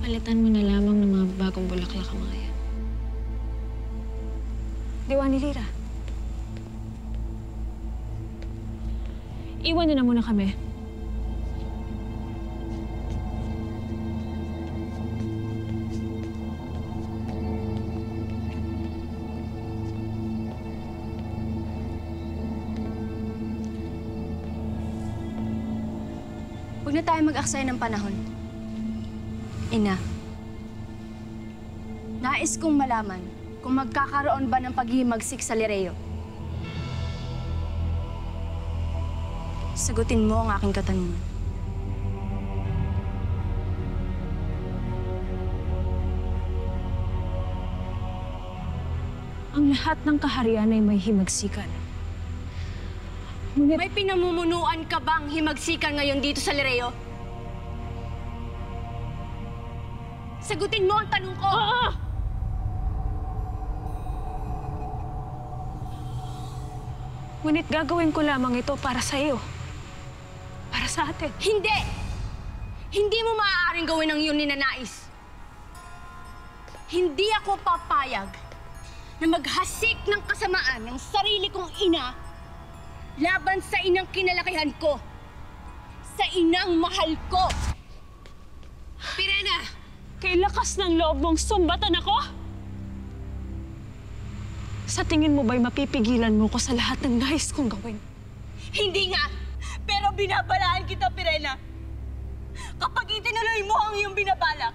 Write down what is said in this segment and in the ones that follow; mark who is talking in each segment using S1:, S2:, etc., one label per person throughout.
S1: Palitan mo na lamang ng mga bagong bulaklak ang mga yan. Diwani Lira. Iwan niyo na muna kami.
S2: Huwag na tayo mag-aksaya ng panahon. Ina, nais kong malaman kung magkakaroon ba ng paghihimagsik sa Lireo. Sagutin mo ang aking katanungan.
S1: Ang lahat ng kaharian ay may himagsikan. Ngunit
S2: May pinamumunuan ka bang himagsikan ngayon dito sa Lireo? Sagutin mo ang tanong ko!
S1: Oo! Ngunit gagawin ko lamang ito para sa iyo. Para sa atin.
S2: Hindi! Hindi mo maaaring gawin ang iyong ninanais. Hindi ako papayag na maghasik ng kasamaan ng sarili kong ina laban sa inang kinalakihan ko. Sa inang mahal ko.
S1: Pirena! Kay lakas ng loob mong sumbatan ako? Sa tingin mo ba'y mapipigilan mo ko sa lahat ng nais kong gawin?
S2: Hindi nga! Pero binabalaan kita, Pirena. Kapag itinuloy mo ang iyong binabalak,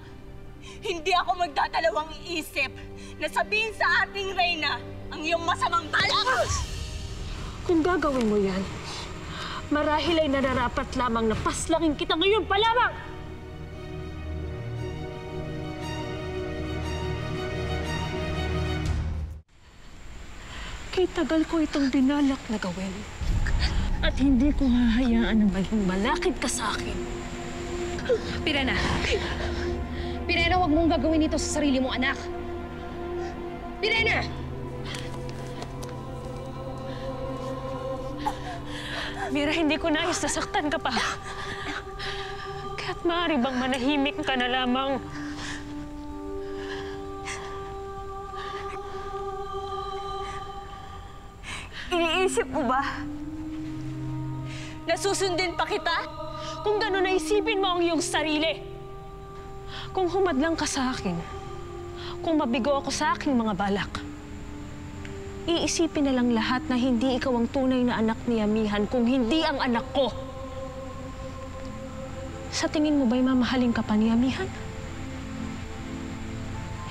S2: hindi ako magdadalawang isip na sabihin sa ating reyna ang iyong masamang balak!
S1: Kung gagawin mo yan, marahil ay nararapat lamang na paslangin kita ngayon pa lamang! Kay tagal ko itong binalak na gawin. At hindi ko hahayaan na maging malakid ka sa akin.
S2: Pirena! Pirena, huwag mong gagawin ito sa sarili mong anak! Pirena!
S1: Mira, hindi ko nais nasaktan ka pa. Kaya't maaari bang manahimik ka na lamang?
S2: Iniisip mo ba? Nasusundin pa kita?
S1: Kung gano'n, naisipin mo ang iyong sarili. Kung humadlang ka sa akin, kung mabigo ako sa aking mga balak, iisipin na lang lahat na hindi ikaw ang tunay na anak ni Amihan kung hindi ang anak ko. Sa tingin mo ba'y mamahalin ka pa ni Amihan?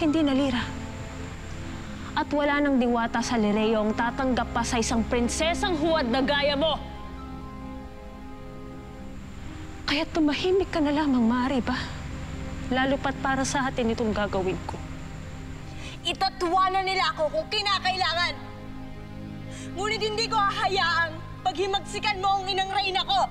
S1: Hindi na, Lira. At wala nang diwata sa Lireo ang tatanggap pa sa isang prinsesang huwad na gaya mo. Kaya tumahimik ka na lamang, maaari ba? Lalo pat para sa atin itong gagawin ko.
S2: Itatawanan nila ako kung kinakailangan. Ngunit hindi ko hahayaang paghimagsikan mo ang inang reyna ko.